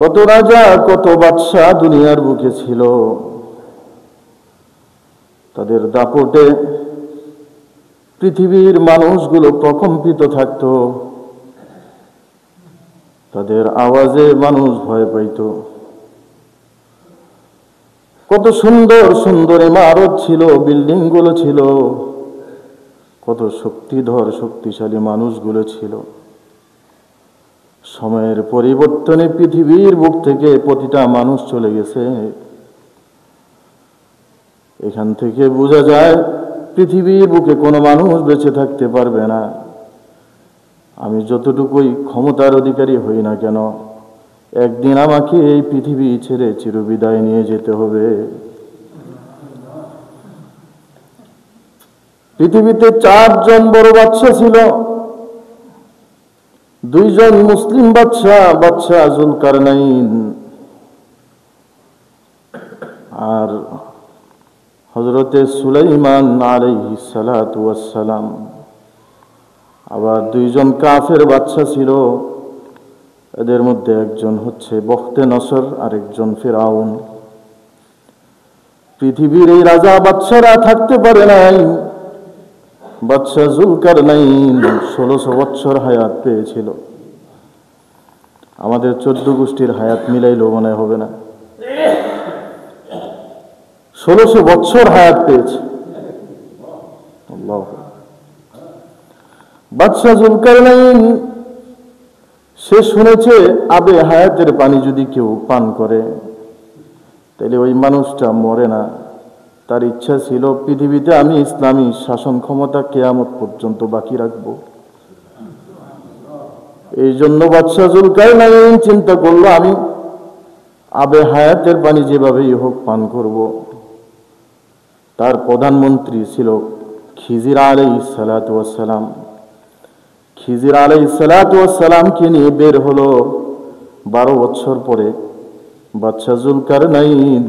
কত রাজা কত বাদশাহ দুনিয়ার বুকে ছিল, তাদের দাপটে পৃথিবীর মানুষগুলো প্রকম্পিত থাকত, তাদের আওয়াজে মানুষ ভয় পাইত। কত সুন্দর সুন্দর ইমারত ছিল, বিল্ডিং গুলো ছিল, কত শক্তিধর শক্তিশালী মানুষগুলো ছিল। সময়ের পরিবর্তনে পৃথিবীর বুক থেকে প্রতিটা মানুষ চলে গেছে। এখান থেকে বোঝা যায় পৃথিবীর বুকে কোনো মানুষ বেঁচে থাকতে পারবে না। আমি যতটুকুই ক্ষমতার অধিকারী হই না কেন, একদিন আমাকে এই পৃথিবী ছেড়ে চিরবিদায় নিয়ে যেতে হবে। পৃথিবীতে 4 জন বড় বাদশা ছিল। 2 জন মুসলিম বাদশা জুলকারনাইন আর হযরতে সুলাইমান আলাইহিস সালাতু ওয়াস সালাম। আবার 2 জন কাফের বাদশা ছিল। এদের মধ্যে একজন হচ্ছে বখতে নসর আর একজন ফিরাউন। পৃথিবীর এই রাজা বাদশারা থাকতে পারে নাই। বাদশা জুলকারনাইন 1600 বছর হায়াত পেয়েছিল। আমাদের 14 গোষ্ঠীর হায়াত মিলাইলেও মনে হবে না। 1600 বছর হায়াত পেয়েছে। আল্লাহ। বাদশা জুলকারনাইন সে শুনেছে আবে হায়াতের পানি যদি কেউ পান করে তাহলে ওই মানুষটা মরে না। তার ইচ্ছা ছিল পৃথিবীতে আমি ইসলামী শাসন ক্ষমতা কিয়ামত পর্যন্ত বাকি রাখব। এই জন্য বাদশা জুলকারনাইন চিন্তা করলো আমি আবে হায়াতের পানি যেভাবেই হোক পান করব। তার প্রধানমন্ত্রী ছিল খিজির আলাইহিস সালাতু ওয়াস সালাম। খিজির আলাইহিস সালাতু ওয়াস সালামকে নিয়ে বের হলো। 12 বছর পরে বাদশা জুলকারনাইন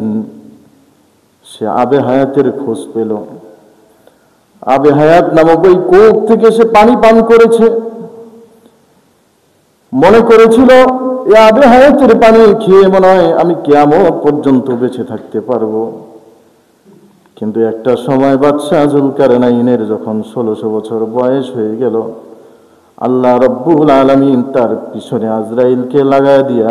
সে আবে হায়াতের খোঁজ পেল। আবে হায়াত নামক ওই কূপ থেকে সে পানি পান করেছে। মনে করেছিল এই আবে হায়াতের পানি খেয়ে মনে হয় আমি কিয়ামত পর্যন্ত বেঁচে থাকতে পারবো। কিন্তু একটা সময় বাদশা জুলকারনাইনের যখন 1600 বছর বয়স হয়ে গেল, আল্লাহ রব্বুল আলামিন তার পিছনে আজরাইলকে লাগায় দিয়া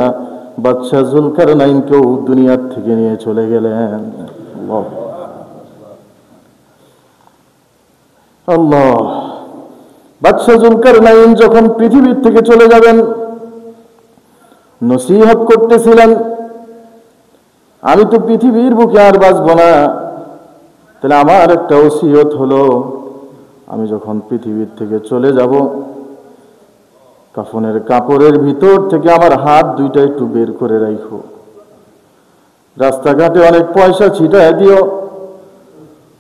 বাদশা জুলকারনাইনকেও দুনিয়ার থেকে নিয়ে চলে গেলেন। আল্লাহ। বাদশা জুলকারনাইন যখন পৃথিবীর থেকে চলে যাবেন, নসিহত করতেছিলেন আমি তো পৃথিবীর বুকে আর বাঁচব না, তাহলে আমার একটা ওসিয়ত হলো আমি যখন পৃথিবীর থেকে চলে যাব কাফনের কাপড়ের ভিতর থেকে আমার হাত 2টা একটু বের করে রাখো। রাস্তাঘাটে অনেক পয়সা ছিটায় দিও।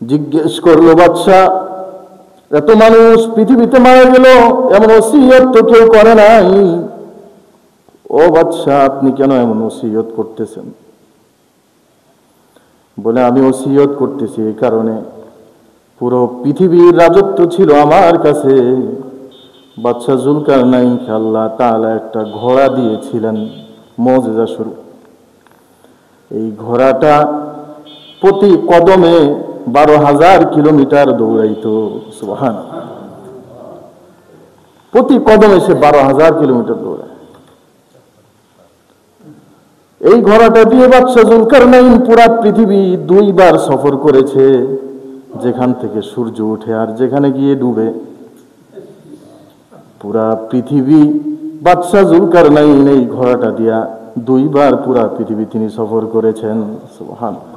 জিজ্ঞেস করলো বাদশা এত মানুষ পৃথিবীতে মারা গেল, এমন ওসিয়ত তো কেউ করে নাই। ও বাদশা আপনি কেন এমন ওসিয়ত করতেছেন? বলে আমি ওসিয়ত করতেছি এই কারণে পুরো পৃথিবীর রাজত্ব ছিল আমার কাছে। বাদশা জুলকারনাইনকে আল্লাহ তাআলা একটা ঘোড়া দিয়েছিলেন মুজিজা স্বরূপ। এই ঘোড়াটা প্রতি কদমে 12,000 কিলোমিটার দৌড়াইতো। সুবহানাল্লাহ। প্রতি কদমে সে 12,000 কিলোমিটার দৌড়ায়। এই ঘোড়াটা দিয়ে বাদশা জুলকারনাইন পুরা পৃথিবী 2 বার সফর করেছে, যেখান থেকে সূর্য ওঠে আর যেখানে গিয়ে ডুবে। পুরা পৃথিবী বাদশা জুলকারনাইন এই ঘোড়াটা দিয়া 2 বার পুরা পৃথিবী তিনি সফর করেছেন। সুবহানাল্লাহ।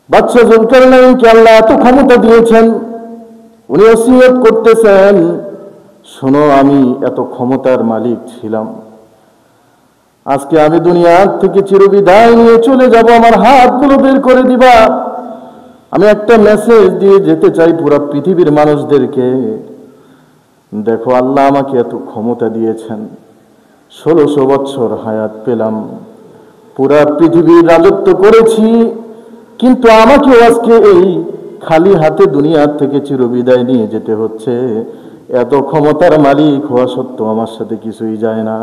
বাদশা জুলকারনাইনকে আল্লাহ এত ক্ষমতা দিয়েছেন, উনি ওসিয়ত করতেছেন শোনো আমি এত ক্ষমতার মালিক ছিলাম, আজকে আমি দুনিয়ার থেকে চিরবিদায় নিয়ে চলে যাব, আমার হাতগুলো বের করে দিবা। আমি একটা মেসেজ দিয়ে যেতে চাই পুরো পৃথিবীর মানুষদেরকে, দেখো আল্লাহ আমাকে এত ক্ষমতা দিয়েছেন, 1600 বছর হায়াত পেলাম, পুরা পৃথিবীর রাজত্ব করেছি, কিন্তু আমাকে আজকে এই খালি হাতে দুনিয়ার থেকে চিরবিদায় নিয়ে যেতে হচ্ছে। এত ক্ষমতার মালিক হওয়া সত্ত্বেও আমার সাথে কিছুই যায় না।